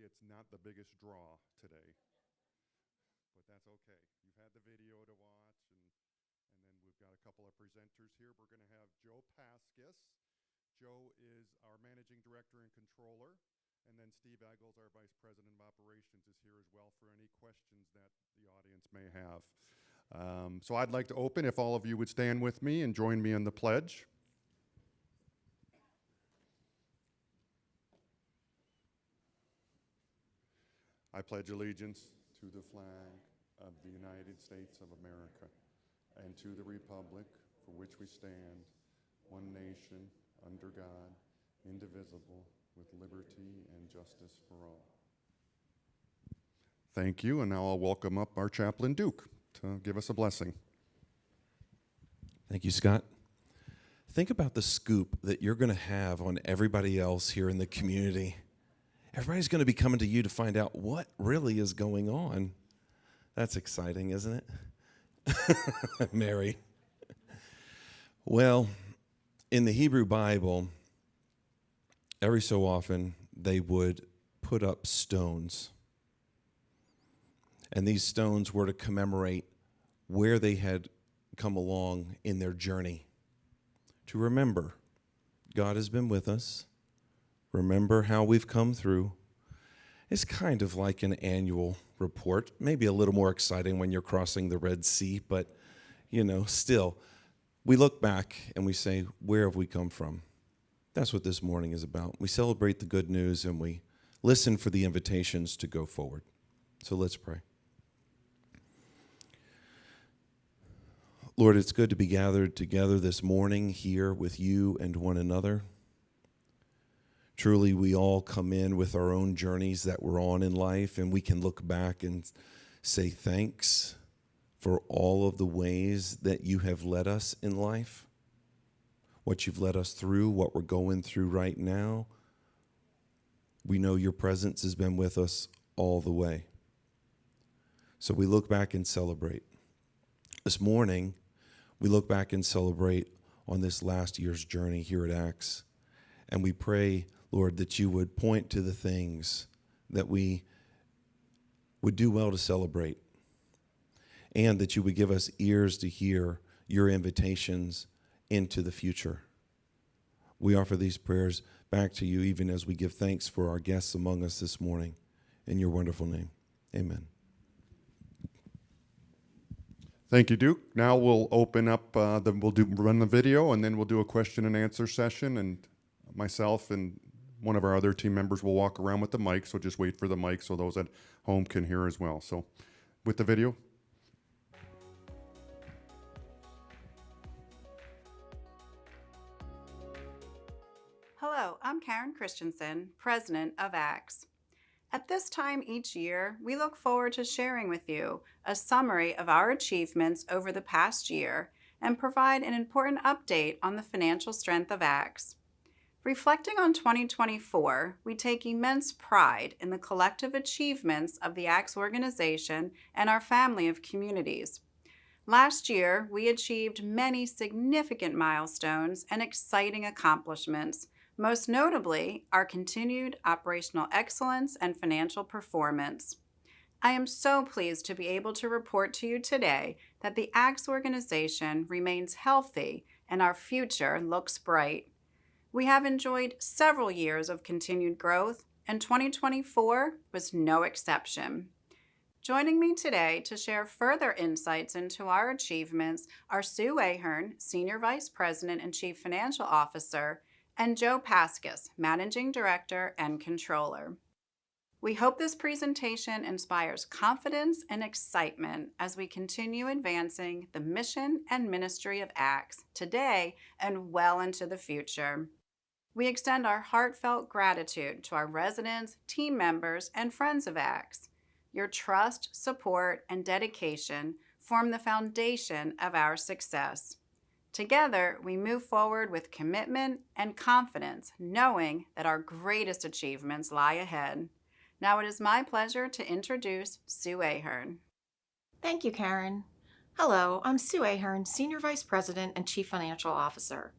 it's not the biggest draw today, but that's okay. You've had the video to watch, and then we've got a couple of presenters here. We're going to have Joe Paskis. Joe is our Managing Director and Controller, and then Steve Eggles, our Vice President of Operations, is here as well for any questions that the audience may have. So I'd like to open, if all of you would stand with me and join me in the pledge. I pledge allegiance to the flag of the United States of America and to the republic for which we stand, one nation, under God, indivisible, with liberty and justice for all. Thank you, and now I'll welcome up our chaplain, Duke, to give us a blessing. Thank you, Scott. Think about the scoop that you're going to have on everybody else here in the community. Everybody's going to be coming to you to find out what really is going on. That's exciting, isn't it? Mary. Well, in the Hebrew Bible, every so often they would put up stones. And these stones were to commemorate where they had come along in their journey. To remember, God has been with us. Remember how we've come through. It's kind of like an annual report, maybe a little more exciting when you're crossing the Red Sea, but, still, we look back and we say, where have we come from? That's what this morning is about. We celebrate the good news and we listen for the invitations to go forward. So let's pray. Lord, it's good to be gathered together this morning here with you and one another. Truly, we all come in with our own journeys that we're on in life, and we can look back and say thanks for all of the ways that you have led us in life, what you've led us through, what we're going through right now. We know your presence has been with us all the way. So we look back and celebrate. This morning, we look back and celebrate on this last year's journey here at Acts, and we pray, Lord, that you would point to the things that we would do well to celebrate, and that you would give us ears to hear your invitations into the future. We offer these prayers back to you, even as we give thanks for our guests among us this morning. In your wonderful name, amen. Thank you, Duke. Now we'll open up, run the video, and then we'll do a question and answer session, and myself and one of our other team members will walk around with the mic, so just wait for the mic so those at home can hear as well. So with the video. Hello, I'm Karen Christensen, President of ACTS. At this time each year, we look forward to sharing with you a summary of our achievements over the past year and provide an important update on the financial strength of ACTS. Reflecting on 2024, we take immense pride in the collective achievements of the ACTS organization and our family of communities. Last year, we achieved many significant milestones and exciting accomplishments, most notably our continued operational excellence and financial performance. I am so pleased to be able to report to you today that the ACTS organization remains healthy and our future looks bright. We have enjoyed several years of continued growth, and 2024 was no exception. Joining me today to share further insights into our achievements are Sue Ahern, Senior Vice President and Chief Financial Officer, and Joe Paskis, Managing Director and Controller. We hope this presentation inspires confidence and excitement as we continue advancing the mission and ministry of ACTS today and well into the future. We extend our heartfelt gratitude to our residents, team members, and friends of ACTS. Your trust, support, and dedication form the foundation of our success. Together, we move forward with commitment and confidence, knowing that our greatest achievements lie ahead. Now it is my pleasure to introduce Sue Ahern. Thank you, Karen. Hello, I'm Sue Ahern, Senior Vice President and Chief Financial Officer.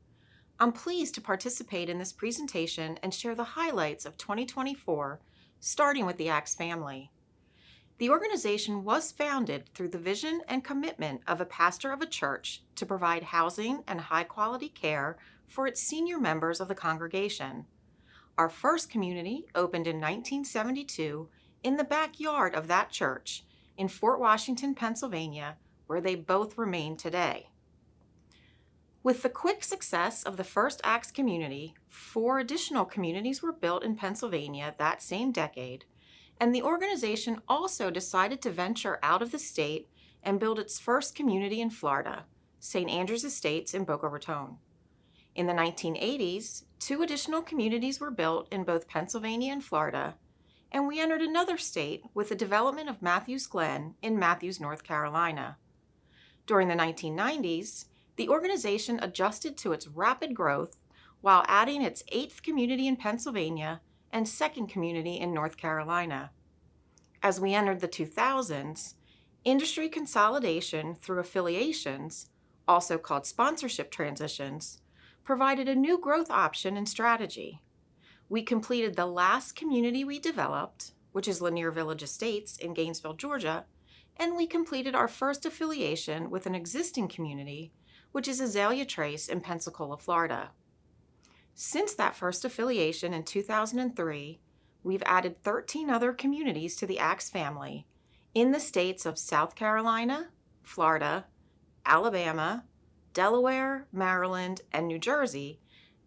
I'm pleased to participate in this presentation and share the highlights of 2024 starting with the ACTS family. The organization was founded through the vision and commitment of a pastor of a church to provide housing and high-quality care for its senior members of the congregation. Our first community opened in 1972 in the backyard of that church in Fort Washington, Pennsylvania, where they both remain today. With the quick success of the first ACTS community, 4 additional communities were built in Pennsylvania that same decade, and the organization also decided to venture out of the state and build its first community in Florida, St. Andrew's Estates in Boca Raton. In the 1980s, 2 additional communities were built in both Pennsylvania and Florida, and we entered another state with the development of Matthews Glen in Matthews, North Carolina. During the 1990s, the organization adjusted to its rapid growth while adding its 8th community in Pennsylvania and 2nd community in North Carolina. As we entered the 2000s, industry consolidation through affiliations, also called sponsorship transitions, provided a new growth option and strategy. We completed the last community we developed, which is Lanier Village Estates in Gainesville, Georgia, and we completed our first affiliation with an existing community, which is Azalea Trace in Pensacola, Florida. Since that first affiliation in 2003, we've added 13 other communities to the ACTS family in the states of South Carolina, Florida, Alabama, Delaware, Maryland, and New Jersey,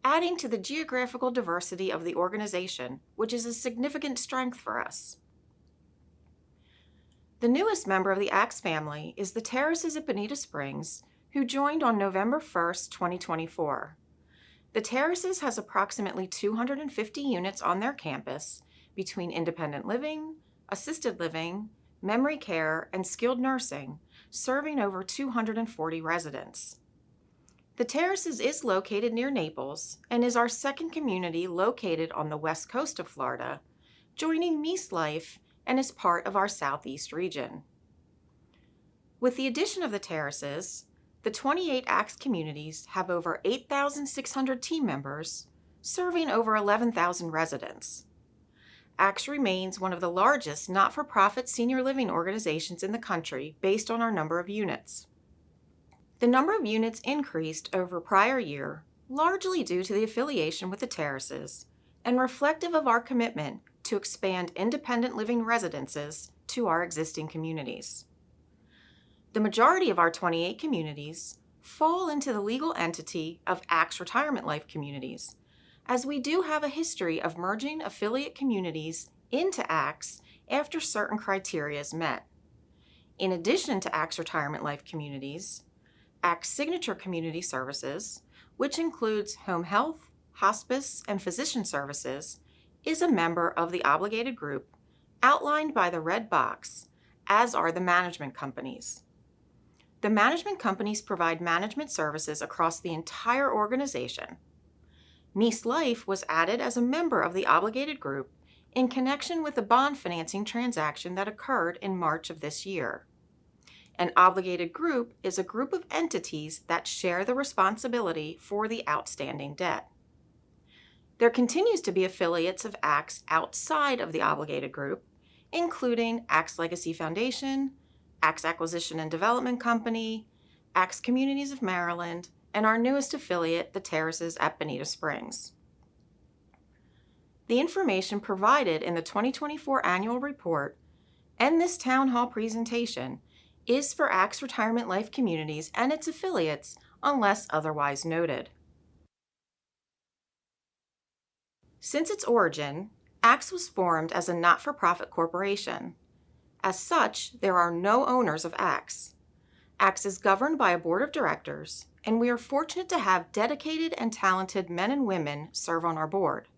adding to the geographical diversity of the organization, which is a significant strength for us. The newest member of the ACTS family is the Terraces at Bonita Springs, who joined on November 1st, 2024. The Terraces has approximately 250 units on their campus between independent living, assisted living, memory care, and skilled nursing, serving over 240 residents. The Terraces is located near Naples and is our 2nd community located on the west coast of Florida, joining Meese Life and is part of our southeast region. With the addition of the Terraces, the 28 ACTS communities have over 8,600 team members, serving over 11,000 residents. ACTS remains one of the largest not-for-profit senior living organizations in the country based on our number of units. The number of units increased over prior year, largely due to the affiliation with the Terraces, and reflective of our commitment to expand independent living residences to our existing communities. The majority of our 28 communities fall into the legal entity of ACTS Retirement Life Communities, as we do have a history of merging affiliate communities into ACTS after certain criteria is met. In addition to ACTS Retirement Life Communities, ACTS Signature Community Services, which includes home health, hospice, and physician services, is a member of the obligated group outlined by the red box, as are the management companies. The management companies provide management services across the entire organization. Meese Life was added as a member of the obligated group in connection with the bond financing transaction that occurred in March of this year. An obligated group is a group of entities that share the responsibility for the outstanding debt. There continues to be affiliates of ACTS outside of the obligated group, including ACTS Legacy Foundation, ACTS Acquisition and Development Company, ACTS Communities of Maryland, and our newest affiliate, the Terraces at Bonita Springs. The information provided in the 2024 annual report and this town hall presentation is for ACTS Retirement Life Communities and its affiliates unless otherwise noted. Since its origin, ACTS was formed as a not-for-profit corporation. As such, there are no owners of ACTS. ACTS is governed by a board of directors, and we are fortunate to have dedicated and talented men and women serve on our board.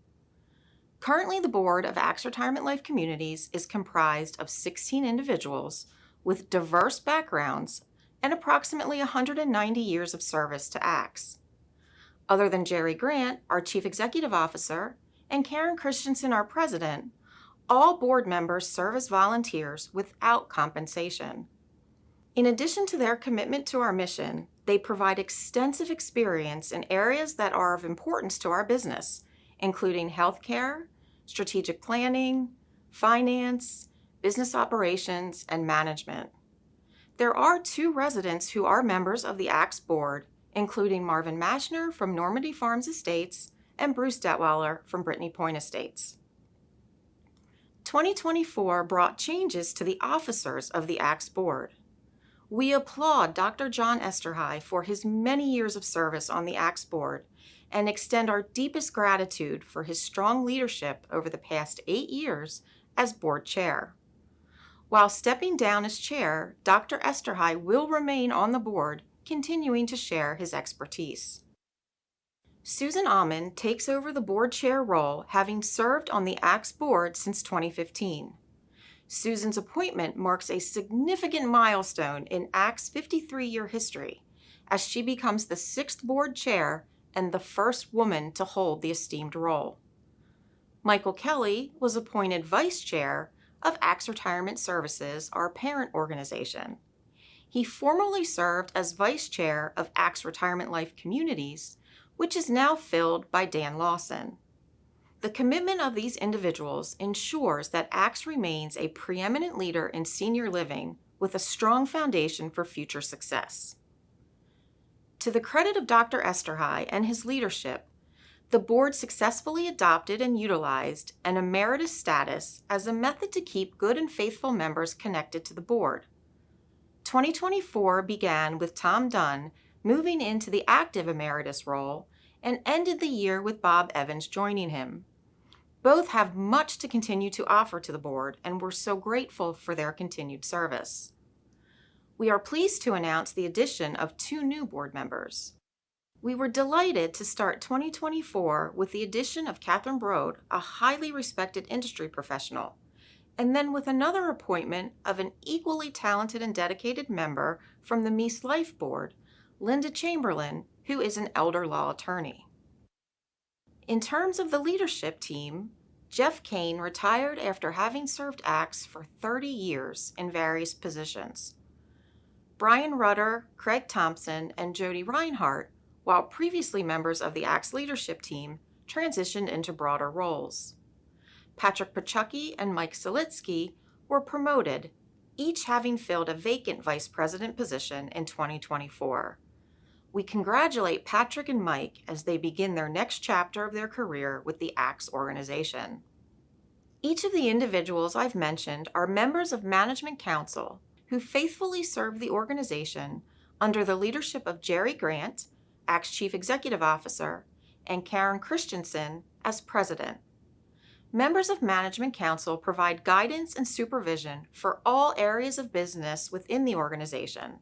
Currently, the board of ACTS Retirement Life Communities is comprised of 16 individuals with diverse backgrounds and approximately 190 years of service to ACTS. Other than Jerry Grant, our Chief Executive Officer, and Karen Christensen, our President, all board members serve as volunteers without compensation. In addition to their commitment to our mission, they provide extensive experience in areas that are of importance to our business, including healthcare, strategic planning, finance, business operations, and management. There are 2 residents who are members of the ACTS board, including Marvin Mashner from Normandy Farms Estates and Bruce Detweiler from Brittany Point Estates. 2024 brought changes to the officers of the ACTS board. We applaud Dr. John Esterhigh for his many years of service on the ACTS board and extend our deepest gratitude for his strong leadership over the past 8 years as board chair. While stepping down as chair, Dr. Esterhigh will remain on the board, continuing to share his expertise. Susan Ammann takes over the board chair role, having served on the ACTS board since 2015. Susan's appointment marks a significant milestone in ACTS' 53-year history, as she becomes the 6th board chair and the first woman to hold the esteemed role. Michael Kelly was appointed vice chair of ACTS Retirement Services, our parent organization. He formerly served as vice chair of ACTS Retirement Life Communities, which is now filled by Dan Lawson. The commitment of these individuals ensures that ACTS remains a preeminent leader in senior living with a strong foundation for future success. To the credit of Dr. Esterhigh and his leadership, the board successfully adopted and utilized an emeritus status as a method to keep good and faithful members connected to the board. 2024 began with Tom Dunn moving into the active emeritus role and ended the year with Bob Evans joining him. Both have much to continue to offer to the board, and we're so grateful for their continued service. We are pleased to announce the addition of 2 new board members. We were delighted to start 2024 with the addition of Catherine Broad, a highly respected industry professional, and then with another appointment of an equally talented and dedicated member from the Meese Life Board, Linda Chamberlain, who is an elder law attorney. In terms of the leadership team, Jeff Kane retired after having served ACTS for 30 years in various positions. Brian Rudder, Craig Thompson, and Jody Reinhardt, while previously members of the ACTS leadership team, transitioned into broader roles. Patrick Pachucki and Mike Selitsky were promoted, each having filled a vacant vice president position in 2024. We congratulate Patrick and Mike as they begin their next chapter of their career with the ACTS organization. Each of the individuals I've mentioned are members of Management Council who faithfully serve the organization under the leadership of Jerry Grant, ACTS Chief Executive Officer, and Karen Christensen as President. Members of Management Council provide guidance and supervision for all areas of business within the organization.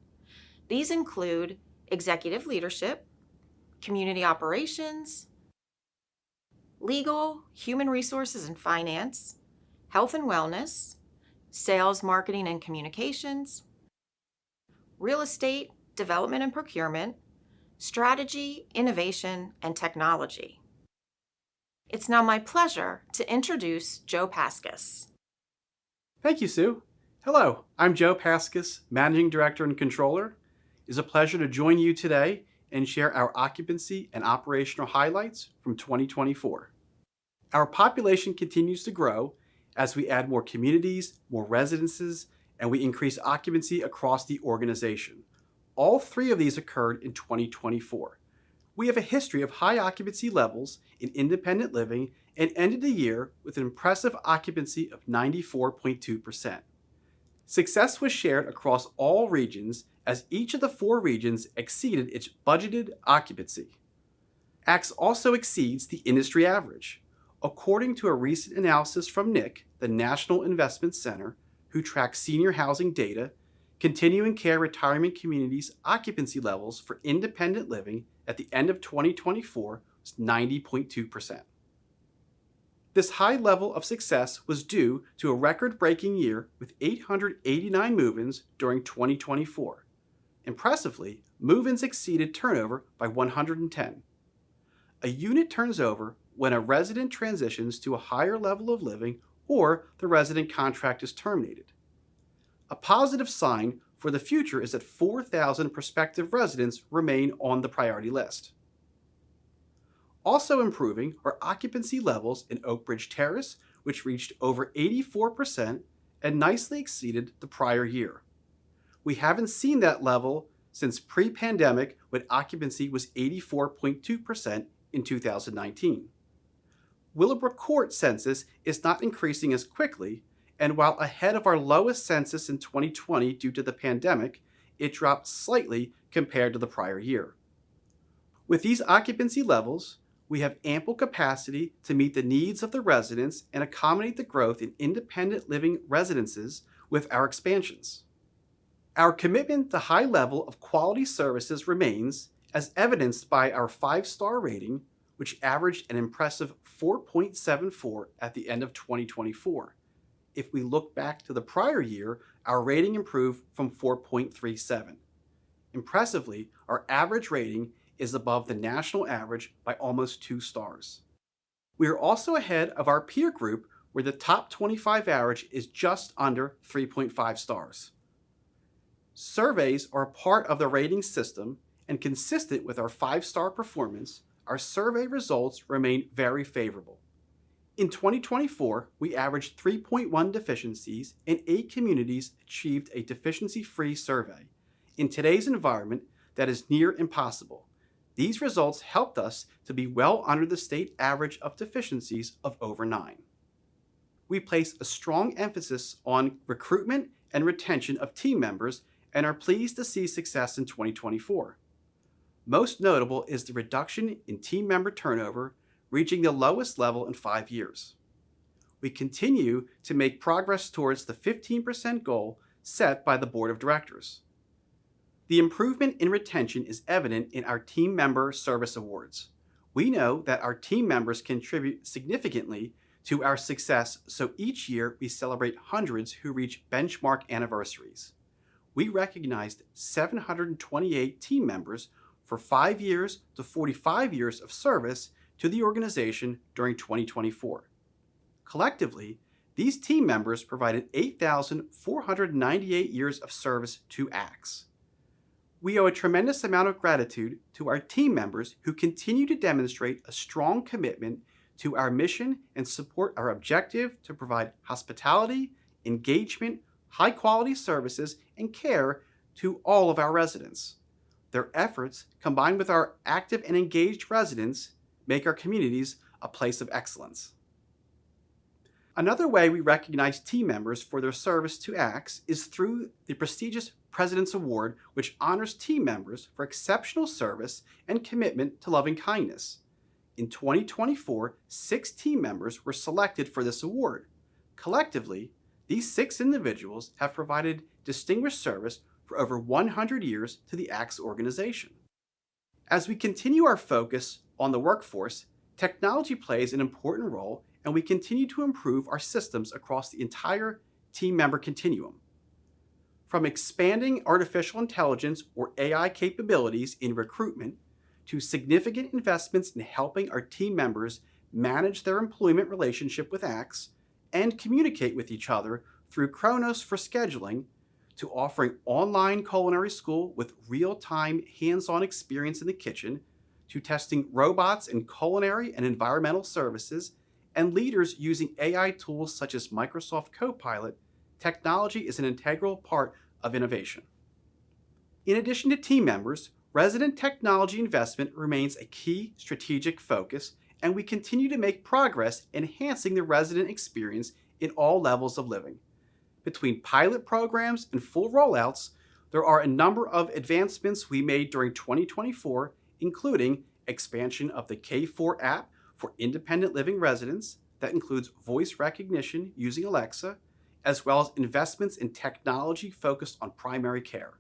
These include executive leadership, community operations, legal, human resources and finance, health and wellness, sales, marketing and communications, real estate, development and procurement, strategy, innovation, and technology. It's now my pleasure to introduce Joe Paskus. Thank you, Sue. Hello, I'm Joe Paskus, Managing Director and Controller. It's a pleasure to join you today and share our occupancy and operational highlights from 2024. Our population continues to grow as we add more communities, more residences, and we increase occupancy across the organization. All 3 of these occurred in 2024. We have a history of high occupancy levels in independent living and ended the year with an impressive occupancy of 94.2%. Success was shared across all regions as each of the 4 regions exceeded its budgeted occupancy. ACTS also exceeds the industry average. According to a recent analysis from NIC, the National Investment Center, who tracks senior housing data, continuing care retirement communities' occupancy levels for independent living at the end of 2024 was 90.2%. This high level of success was due to a record-breaking year with 889 move-ins during 2024. Impressively, move-ins exceeded turnover by 110. A unit turns over when a resident transitions to a higher level of living or the resident contract is terminated. A positive sign for the future is that 4,000 prospective residents remain on the priority list. Also improving are occupancy levels in Oak Ridge Terrace, which reached over 84% and nicely exceeded the prior year. We haven't seen that level since pre-pandemic, when occupancy was 84.2% in 2019. Willowbrook Court census is not increasing as quickly, and while ahead of our lowest census in 2020 due to the pandemic, it dropped slightly compared to the prior year. With these occupancy levels, we have ample capacity to meet the needs of the residents and accommodate the growth in independent living residences with our expansions. Our commitment to high level of quality services remains, as evidenced by our 5-star rating, which averaged an impressive 4.74 at the end of 2024. If we look back to the prior year, our rating improved from 4.37. Impressively, our average rating is above the national average by almost 2 stars. We are also ahead of our peer group, where the top 25 average is just under 3.5 stars. Surveys are a part of the rating system, and consistent with our 5-star performance, our survey results remain very favorable. In 2024, we averaged 3.1 deficiencies, and 8 communities achieved a deficiency-free survey. In today's environment, that is near impossible. These results helped us to be well under the state average of deficiencies of over 9. We place a strong emphasis on recruitment and retention of team members and are pleased to see success in 2024. Most notable is the reduction in team member turnover, reaching the lowest level in 5 years. We continue to make progress towards the 15% goal set by the Board of Directors. The improvement in retention is evident in our Team Member Service Awards. We know that our team members contribute significantly to our success, so each year we celebrate hundreds who reach benchmark anniversaries. We recognized 728 team members for 5 years to 45 years of service to the organization during 2024. Collectively, these team members provided 8,498 years of service to ACTS. We owe a tremendous amount of gratitude to our team members who continue to demonstrate a strong commitment to our mission and support our objective to provide hospitality, engagement, high-quality services, and care to all of our residents. Their efforts, combined with our active and engaged residents, make our communities a place of excellence. Another way we recognize team members for their service to ACTS is through the prestigious President's Award, which honors team members for exceptional service and commitment to loving kindness. In 2024, 6 team members were selected for this award. Collectively, these 6 individuals have provided distinguished service for over 100 years to the ACTS organization. As we continue our focus on the workforce, technology plays an important role, and we continue to improve our systems across the entire team member continuum. From expanding artificial intelligence or AI capabilities in recruitment to significant investments in helping our team members manage their employment relationship with ACTS and communicate with each other through Kronos for scheduling, to offering online culinary school with real-time hands-on experience in the kitchen, to testing robots in culinary and environmental services, and leaders using AI tools such as Microsoft Copilot, technology is an integral part of innovation. In addition to team members, resident technology investment remains a key strategic focus, and we continue to make progress enhancing the resident experience in all levels of living. Between pilot programs and full rollouts, there are a number of advancements we made during 2024, including expansion of the K4 app for independent living residents that includes voice recognition using Alexa, as well as investments in technology focused on primary care.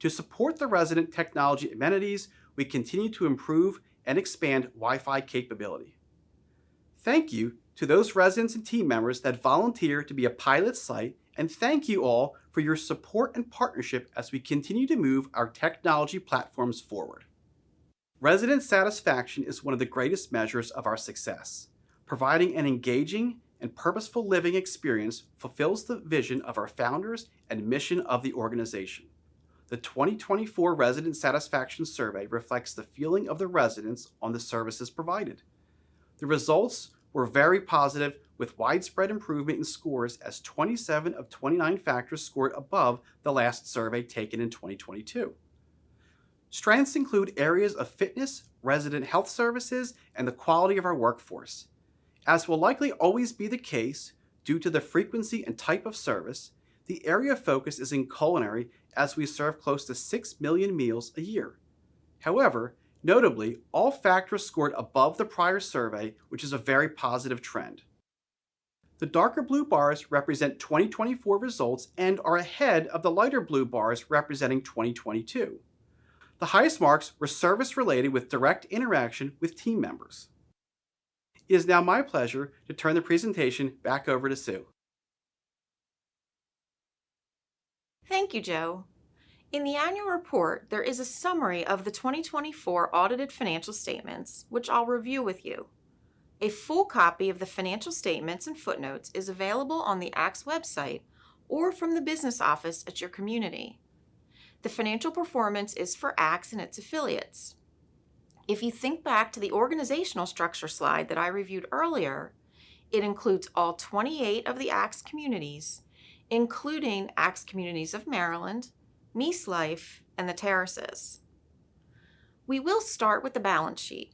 To support the resident technology amenities, we continue to improve and expand Wi-Fi capability. Thank you to those residents and team members that volunteer to be a pilot site, and thank you all for your support and partnership as we continue to move our technology platforms forward. Resident satisfaction is one of the greatest measures of our success. Providing an engaging and purposeful living experience fulfills the vision of our founders and mission of the organization. The 2024 Resident Satisfaction Survey reflects the feeling of the residents on the services provided. The results were very positive, with widespread improvement in scores as 27 of 29 factors scored above the last survey taken in 2022. Strengths include areas of fitness, resident health services, and the quality of our workforce. As will likely always be the case, due to the frequency and type of service, the area of focus is in culinary, as we serve close to 6 million meals a year. However, notably, all factors scored above the prior survey, which is a very positive trend. The darker blue bars represent 2024 results and are ahead of the lighter blue bars representing 2022. The highest marks were service-related with direct interaction with team members. It is now my pleasure to turn the presentation back over to Sue. Thank you, Joe. In the annual report, there is a summary of the 2024 audited financial statements, which I'll review with you. A full copy of the financial statements and footnotes is available on the ACTS website or from the business office at your community. The financial performance is for ACTS and its affiliates. If you think back to the organizational structure slide that I reviewed earlier, it includes all 28 of the ACTS communities, including ACTS Communities of Maryland, Meese Life, and the Terraces. We will start with the balance sheet.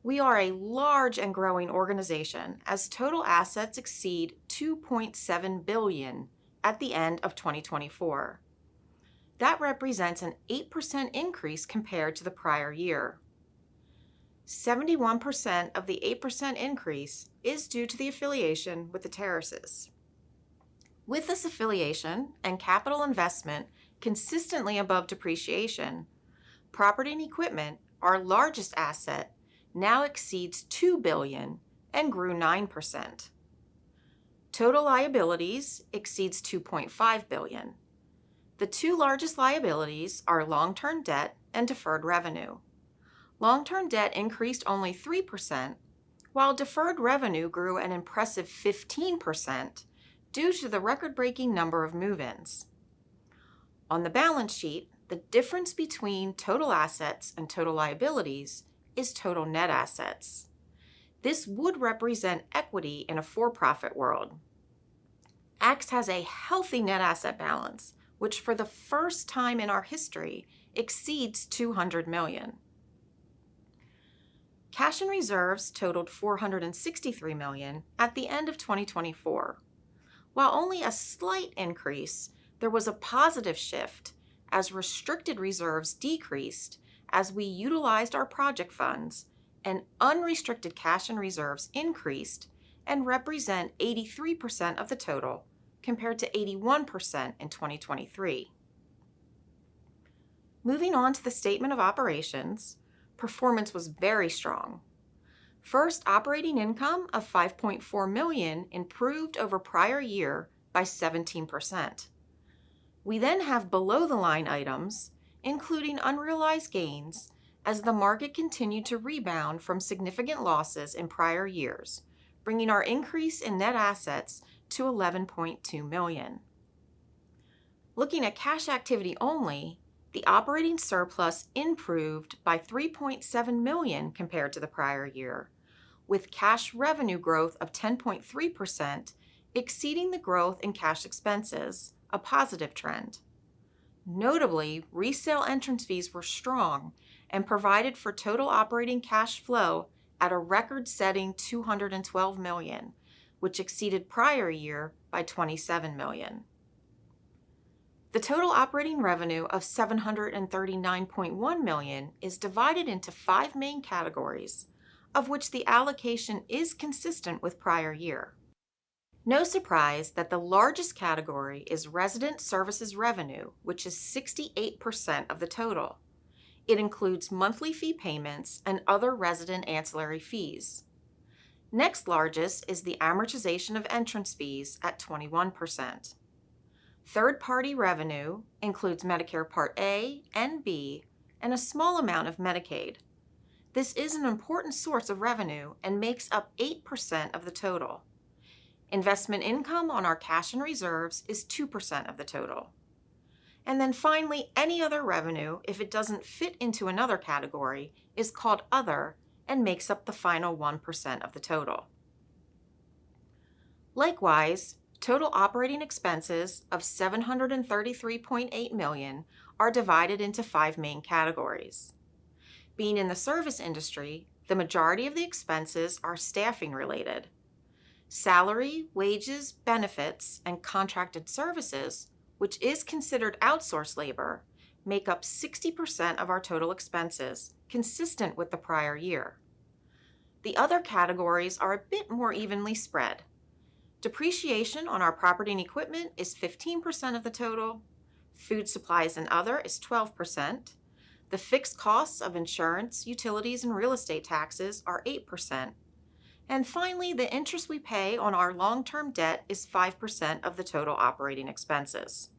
We are a large and growing organization as total assets exceed $2.7 billion at the end of 2024. That represents an 8% increase compared to the prior year. 71% of the 8% increase is due to the affiliation with the Terraces. With this affiliation and capital investment consistently above depreciation, property and equipment, our largest asset, now exceeds $2 billion and grew 9%. Total liabilities exceeds $2.5 billion. The two largest liabilities are long-term debt and deferred revenue. Long-term debt increased only 3%, while deferred revenue grew an impressive 15% due to the record-breaking number of move-ins. On the balance sheet, the difference between total assets and total liabilities is total net assets. This would represent equity in a for-profit world. ACTS has a healthy net asset balance, which for the first time in our history exceeds $200 million. Cash and reserves totaled $463 million at the end of 2024. While only a slight increase, there was a positive shift as restricted reserves decreased as we utilized our project funds, and unrestricted cash and reserves increased and represent 83% of the total, compared to 81% in 2023. Moving on to the statement of operations, performance was very strong. First, operating income of $5.4 million improved over prior year by 17%. We then have below-the-line items, including unrealized gains, as the market continued to rebound from significant losses in prior years, bringing our increase in net assets to $11.2 million. Looking at cash activity only, the operating surplus improved by $3.7 million compared to the prior year, with cash revenue growth of 10.3% exceeding the growth in cash expenses, a positive trend. Notably, resale entrance fees were strong and provided for total operating cash flow at a record-setting $212 million, which exceeded prior year by $27 million. The total operating revenue of $739.1 million is divided into 5 main categories, of which the allocation is consistent with prior year. No surprise that the largest category is resident services revenue, which is 68% of the total. It includes monthly fee payments and other resident ancillary fees. Next largest is the amortization of entrance fees at 21%. Third-party revenue includes Medicare Part A and B and a small amount of Medicaid. This is an important source of revenue and makes up 8% of the total. Investment income on our cash and reserves is 2% of the total. And then finally, any other revenue, if it doesn't fit into another category, is called other and makes up the final 1% of the total. Likewise, total operating expenses of $733.8 million are divided into 5 main categories. Being in the service industry, the majority of the expenses are staffing related. Salary, wages, benefits, and contracted services, which is considered outsourced labor, make up 60% of our total expenses, consistent with the prior year. The other categories are a bit more evenly spread. Depreciation on our property and equipment is 15% of the total. Food supplies and other is 12%. The fixed costs of insurance, utilities, and real estate taxes are 8%. And finally, the interest we pay on our long-term debt is 5% of the total operating expenses.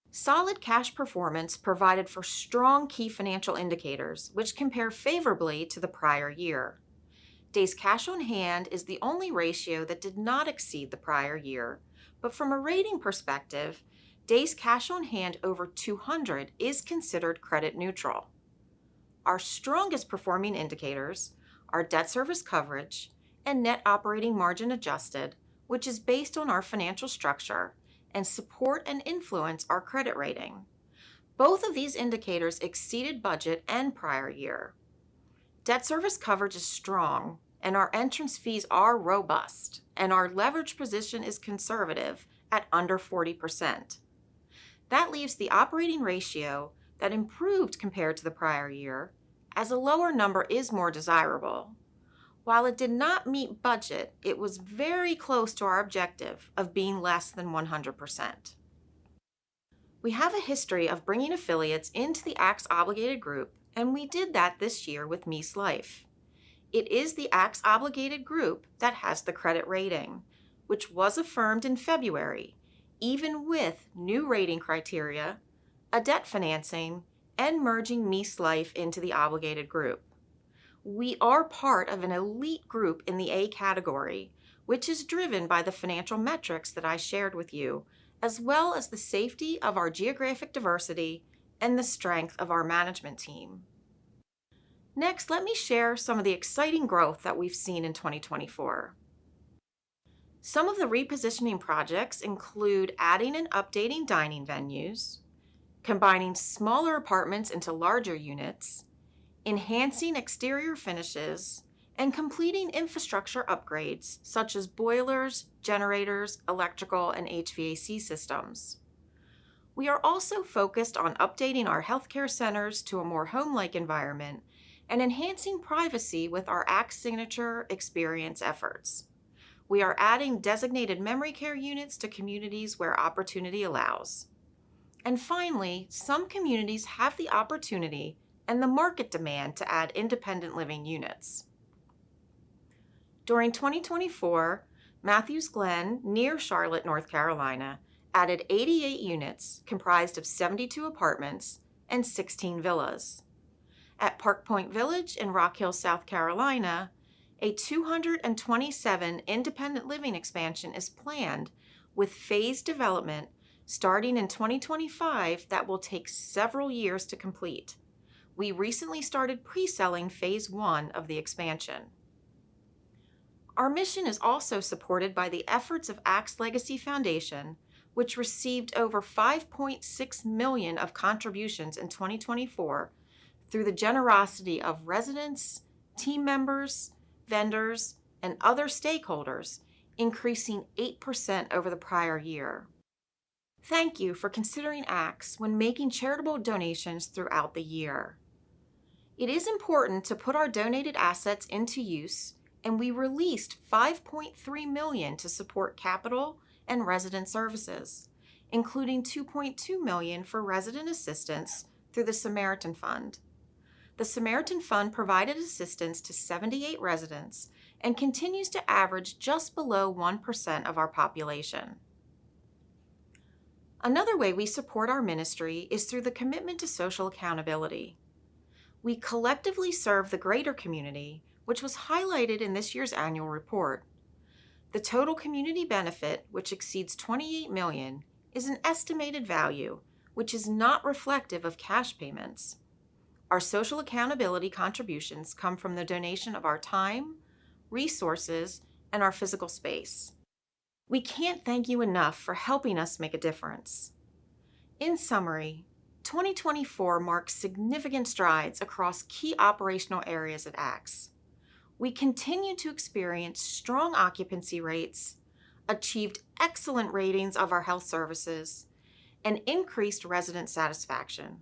Solid cash performance provided for strong key financial indicators, which compare favorably to the prior year. Days cash on hand is the only ratio that did not exceed the prior year, but from a rating perspective, days cash on hand over 200 is considered credit neutral. Our strongest performing indicators are debt service coverage and net operating margin adjusted, which is based on our financial structure and support and influence our credit rating. Both of these indicators exceeded budget and prior year. Debt service coverage is strong, and our entrance fees are robust, and our leverage position is conservative at under 40%. That leaves the operating ratio that improved compared to the prior year, as a lower number is more desirable. While it did not meet budget, it was very close to our objective of being less than 100%. We have a history of bringing affiliates into the ACTS obligated group, and we did that this year with Meese Life. It is the ACTS obligated group that has the credit rating, which was affirmed in February, even with new rating criteria, a debt financing, and merging Meese Life into the obligated group. We are part of an elite group in the A category, which is driven by the financial metrics that I shared with you, as well as the safety of our geographic diversity and the strength of our management team. Next, let me share some of the exciting growth that we've seen in 2024. Some of the repositioning projects include adding and updating dining venues, combining smaller apartments into larger units, enhancing exterior finishes, and completing infrastructure upgrades such as boilers, generators, electrical, and HVAC systems. We are also focused on updating our healthcare centers to a more home-like environment and enhancing privacy with our ACTS Signature Experience efforts. We are adding designated memory care units to communities where opportunity allows. And finally, some communities have the opportunity and the market demand to add independent living units. During 2024, Matthews Glen, near Charlotte, North Carolina, added 88 units comprised of 72 apartments and 16 villas. At Park Point Village in Rock Hill, South Carolina, a 227 independent living expansion is planned with phased development starting in 2025 that will take several years to complete. We recently started pre-selling phase 1 of the expansion. Our mission is also supported by the efforts of ACTS Legacy Foundation, which received over $5.6 million of contributions in 2024 through the generosity of residents, team members, vendors, and other stakeholders, increasing 8% over the prior year. Thank you for considering ACTS when making charitable donations throughout the year. It is important to put our donated assets into use, and we released $5.3 million to support capital and resident services, including $2.2 million for resident assistance through the Samaritan Fund. The Samaritan Fund provided assistance to 78 residents and continues to average just below 1% of our population. Another way we support our ministry is through the commitment to social accountability. We collectively serve the greater community, which was highlighted in this year's annual report. The total community benefit, which exceeds $28 million, is an estimated value, which is not reflective of cash payments. Our social accountability contributions come from the donation of our time, resources, and our physical space. We can't thank you enough for helping us make a difference. In summary, 2024 marks significant strides across key operational areas at ACTS. We continue to experience strong occupancy rates, achieved excellent ratings of our health services, and increased resident satisfaction.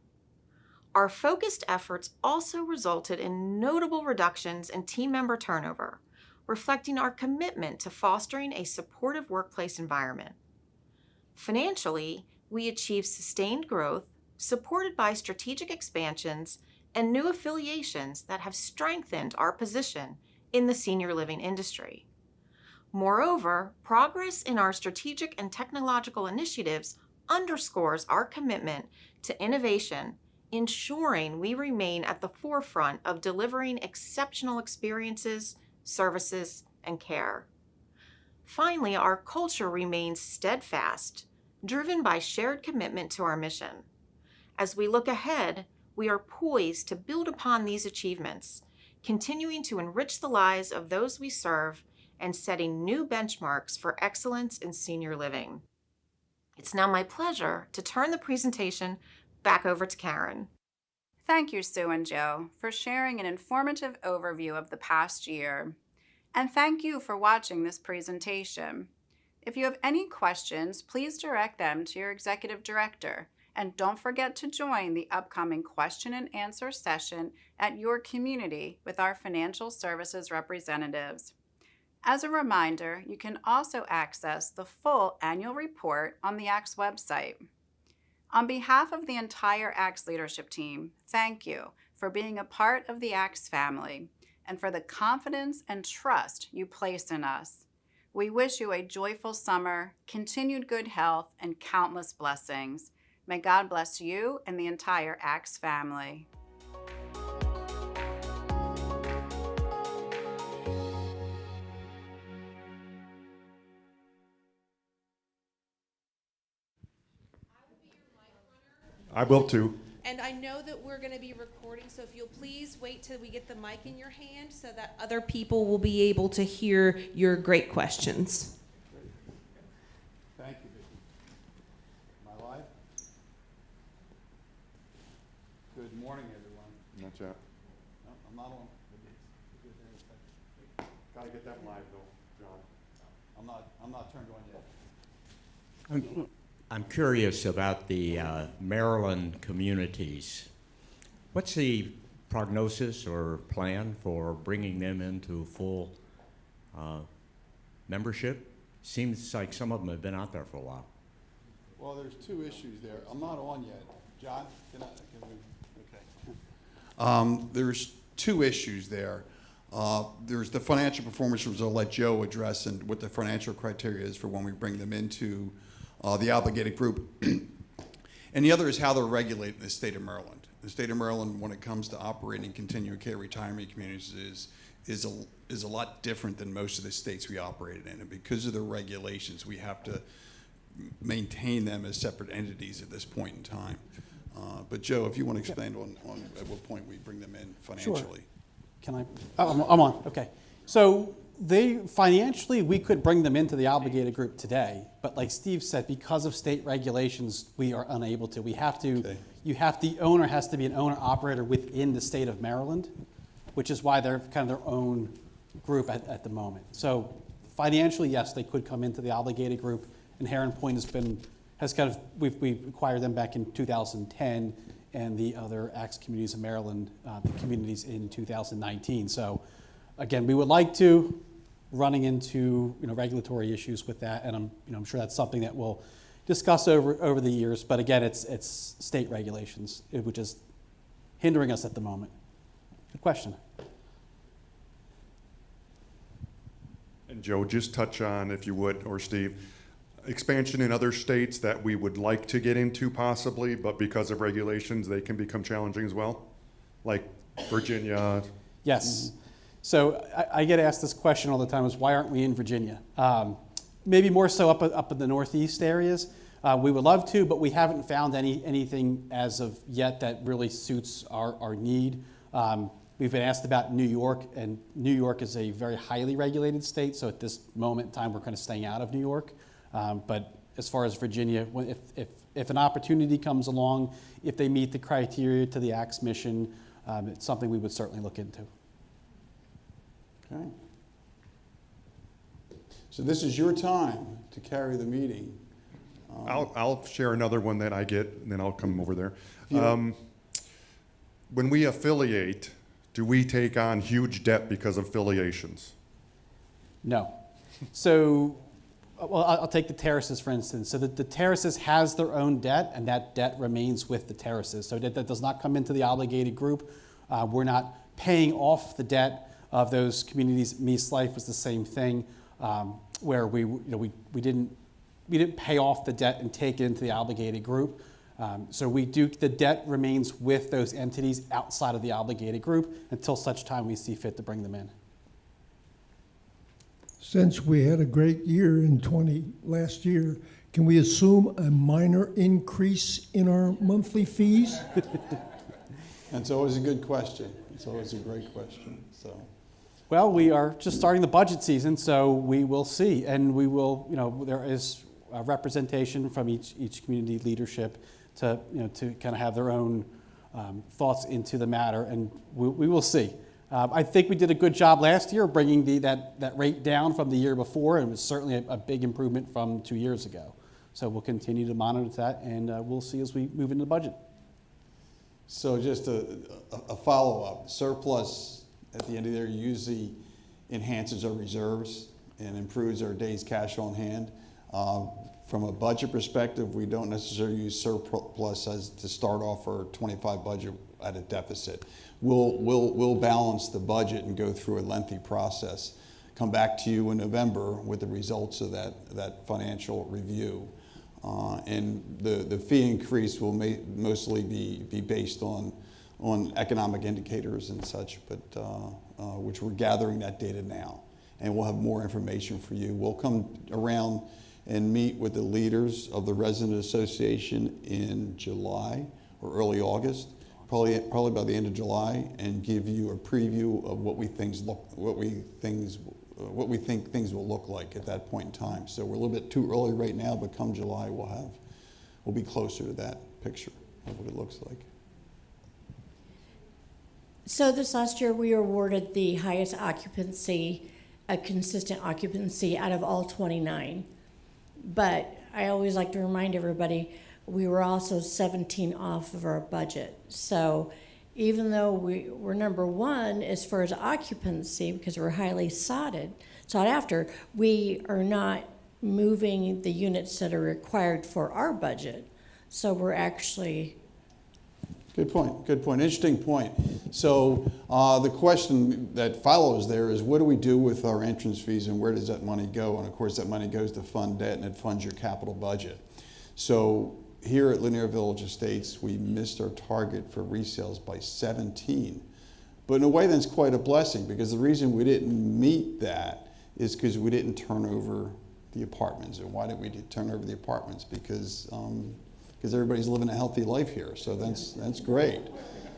Our focused efforts also resulted in notable reductions in team member turnover, reflecting our commitment to fostering a supportive workplace environment. Financially, we achieved sustained growth, supported by strategic expansions and new affiliations that have strengthened our position in the senior living industry. Moreover, progress in our strategic and technological initiatives underscores our commitment to innovation, ensuring we remain at the forefront of delivering exceptional experiences, services, and care. Finally, our culture remains steadfast, driven by shared commitment to our mission. As we look ahead, we are poised to build upon these achievements, continuing to enrich the lives of those we serve and setting new benchmarks for excellence in senior living. It's now my pleasure to turn the presentation back over to Karen. Thank you, Sue and Joe, for sharing an informative overview of the past year. And thank you for watching this presentation. If you have any questions, please direct them to your executive director. And don't forget to join the upcoming question and answer session at your community with our financial services representatives. As a reminder, you can also access the full annual report on the ACTS website. On behalf of the entire ACTS leadership team, thank you for being a part of the ACTS family and for the confidence and trust you place in us. We wish you a joyful summer, continued good health, and countless blessings. May God bless you and the entire ACTS family. I will too. And I know that we're going to be recording, so if you'll please wait till we get the mic in your hand so that other people will be able to hear your great questions. Thank you, Vicki. Am I live? Good morning, everyone. Not yet. No, I'm not on. Gotta get that live though, John. I'm not turned on yet. I'm curious about the Maryland communities. What's the prognosis or plan for bringing them into full membership? Seems like some of them have been out there for a while. Well, there's two issues there. I'm not on yet. John, can we? Okay. There's two issues there. There's the financial performance, which I'll let Joe address, and what the financial criteria is for when we bring them into the obligated group. And the other is how they're regulated in the state of Maryland. The state of Maryland, when it comes to operating continuing care retirement communities, is a lot different than most of the states we operated in. And because of the regulations, we have to maintain them as separate entities at this point in time. But Joe, if you want to expand on at what point we bring them in financially. Sure. Can I? Oh, I'm on. Okay. So financially, we could bring them into the obligated group today, but like Steve said, because of state regulations, we are unable to. We have to. Okay. The owner has to be an owner operator within the state of Maryland, which is why they're kind of their own group at the moment. So financially, yes, they could come into the obligated group. And Heron Point we acquired them back in 2010, and the other ACTS communities of Maryland, the communities in 2019. So again, we would like to, running into regulatory issues with that, and I'm sure that's something that we'll discuss over the years. But again, it's state regulations, which is hindering us at the moment. Good question. And Joe, just touch on, if you would, or Steve, expansion in other states that we would like to get into possibly, but because of regulations, they can become challenging as well, like Virginia. Yes. So I get asked this question all the time: is why aren't we in Virginia? Maybe more so up in the Northeast areas. We would love to, but we haven't found anything as of yet that really suits our need. We've been asked about New York, and New York is a very highly regulated state, so at this moment in time, we're kind of staying out of New York. But as far as Virginia, if an opportunity comes along, if they meet the criteria to the ACTS mission, it's something we would certainly look into. Okay. So this is your time to carry the meeting. I'll share another one that I get, and then I'll come over there. When we affiliate, do we take on huge debt because of affiliations? No. So, well, I'll take the terraces, for instance. So the terraces has their own debt, and that debt remains with the terraces. So that does not come into the obligated group. We're not paying off the debt of those communities. Meese Life was the same thing, where we didn't pay off the debt and take it into the obligated group. So the debt remains with those entities outside of the obligated group until such time we see fit to bring them in. Since we had a great year in last year, can we assume a minor increase in our monthly fees? That's always a good question. It's always a great question. So, well, we are just starting the budget season, so we will see, and we will. There is a representation from each community leadership to kind of have their own thoughts into the matter, and we will see. I think we did a good job last year bringing that rate down from the year before, and it was certainly a big improvement from 2 years ago. So we'll continue to monitor that, and we'll see as we move into the budget. so just a follow-up. Surplus at the end of the year usually enhances our reserves and improves our days cash on hand. From a budget perspective, we don't necessarily use surplus as to start off our 25 budget at a deficit. We'll balance the budget and go through a lengthy process. Come back to you in November with the results of that financial review. And the fee increase will mostly be based on economic indicators and such, but which we're gathering that data now. And we'll have more information for you. We'll come around and meet with the leaders of the Resident Association in July or early August, probably by the end of July, and give you a preview of what we think things will look like at that point in time. So we're a little bit too early right now, but come July we'll be closer to that picture of what it looks like. So this last year we were awarded the highest occupancy, a consistent occupancy out of all 29. But I always like to remind everybody, we were also 17 off of our budget. So even though we're number one as far as occupancy, because we're highly sought after, we are not moving the units that are required for our budget. So we're actually... Good point. Interesting point. So the question that follows there is, what do we do with our entrance fees and where does that money go? And of course, that money goes to fund debt and it funds your capital budget. So here at Lanier Village Estates, we missed our target for resales by 17. But in a way, that's quite a blessing, because the reason we didn't meet that is because we didn't turn over the apartments. And why did we turn over the apartments? Because everybody's living a healthy life here, so that's great.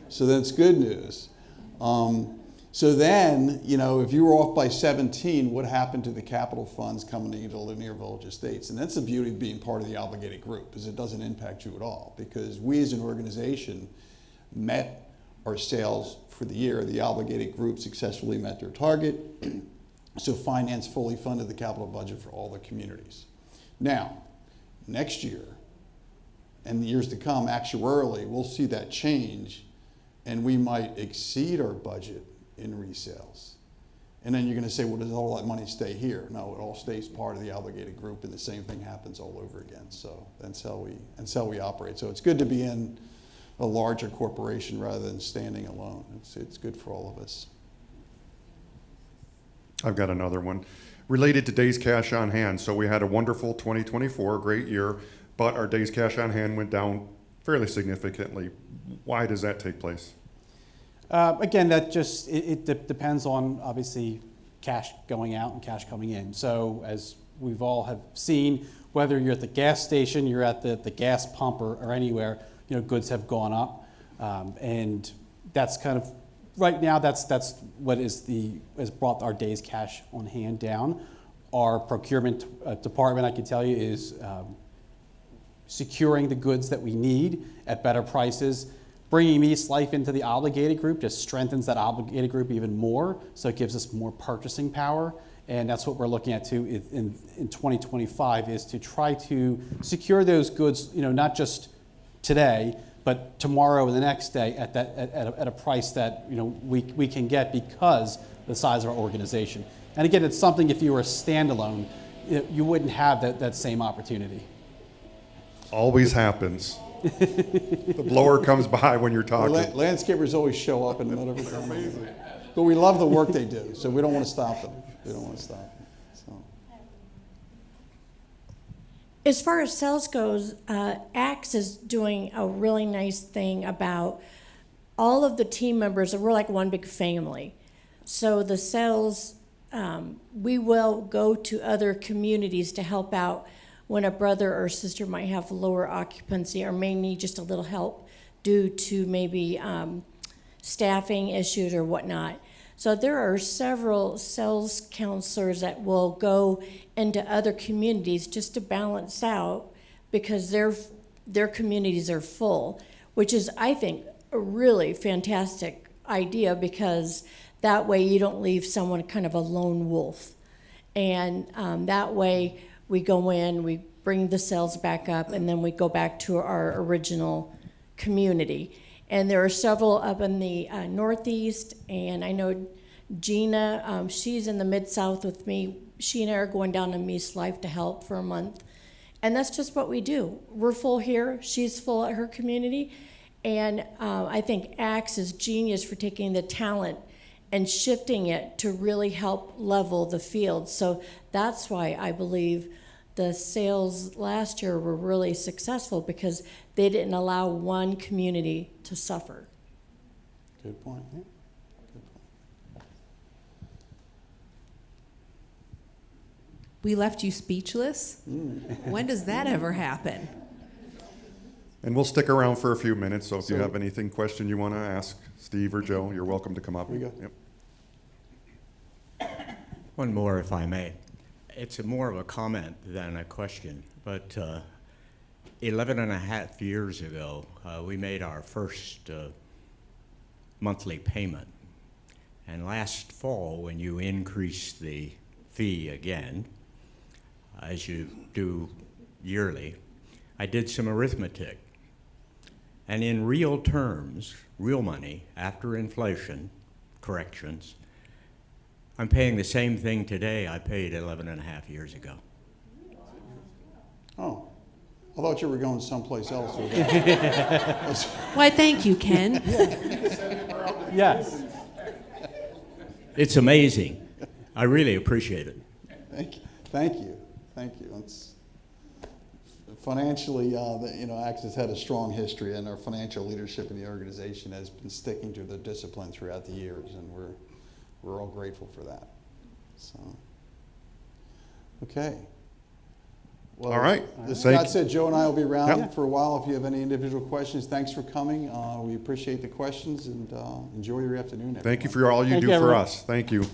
So that's good news. So then, if you were off by 17, what happened to the capital funds coming into Lanier Village Estates? And that's the beauty of being part of the obligated group, is it doesn't impact you at all, because we as an organization met our sales for the year. The obligated group successfully met their target, so finance fully funded the capital budget for all the communities. Now, next year, and the years to come, actuarially, we'll see that change, and we might exceed our budget in resales. And then you're going to say, well, does all that money stay here? No, it all stays part of the obligated group, and the same thing happens all over again. So that's how we operate. So it's good to be in a larger corporation rather than standing alone. It's good for all of us. I've got another one related to days cash on hand. So we had a wonderful 2024, great year, but our days cash on hand went down fairly significantly. Why does that take place? Again, that just it depends on, obviously, cash going out and cash coming in. So as we've all have seen, whether you're at the gas station, you're at the gas pump or anywhere, goods have gone up, and that's kind of right now, that's what has brought our days cash on hand down. Our procurement department, I can tell you, is securing the goods that we need at better prices. Bringing East Life into the obligated group just strengthens that obligated group even more, so it gives us more purchasing power. And that's what we're looking at too in 2025, is to try to secure those goods, not just today, but tomorrow and the next day at a price that we can get because of the size of our organization. And again, it's something, if you were a standalone, you wouldn't have that same opportunity. Always happens. The blower comes by when you're talking. Landscapers always show up in the middle of everything. Amazing. But we love the work they do, so we don't want to stop them. We don't want to stop them. So. As far as sales goes, Axe is doing a really nice thing about all of the team members. We're like one big family. So the sales, we will go to other communities to help out when a brother or sister might have lower occupancy or may need just a little help due to maybe staffing issues or whatnot. So there are several sales counselors that will go into other communities just to balance out, because their communities are full, which is, I think, a really fantastic idea, because that way you don't leave someone kind of a lone wolf. And that way we go in, we bring the sales back up, and then we go back to our original community. And there are several up in the Northeast, and I know Gina, she's in the Mid-South with me. She and I are going down to East Life to help for a month. And that's just what we do. We're full here, she's full at her community. And I think Axe is genius for taking the talent and shifting it to really help level the field. So that's why I believe the sales last year were really successful, because they didn't allow one community to suffer. Good point. Yeah. Good point. We left you speechless? When does that ever happen? And we'll stick around for a few minutes, so if you have anything, question you want to ask Steve or Joe, you're welcome to come up. Here we go. Yep. One more, if I may. It's more of a comment than a question, but 11 and a half years ago, we made our first monthly payment. And last fall, when you increased the fee again, as you do yearly, I did some arithmetic. And in real terms, real money, after inflation corrections, I'm paying the same thing today I paid 11 and a half years ago. Oh, I thought you were going someplace else with that. Why, thank you, Ken. Yes. It's amazing. I really appreciate it. Thank you. It's, financially, Axe has had a strong history, and our financial leadership in the organization has been sticking to the discipline throughout the years, and we're all grateful for that. So, okay. Well, All right. As Scott said, Joe and I will be around for a while if you have any individual questions. Thanks for coming. We appreciate the questions, and enjoy your afternoon, everyone. Thank you for all you do for us. Thank you.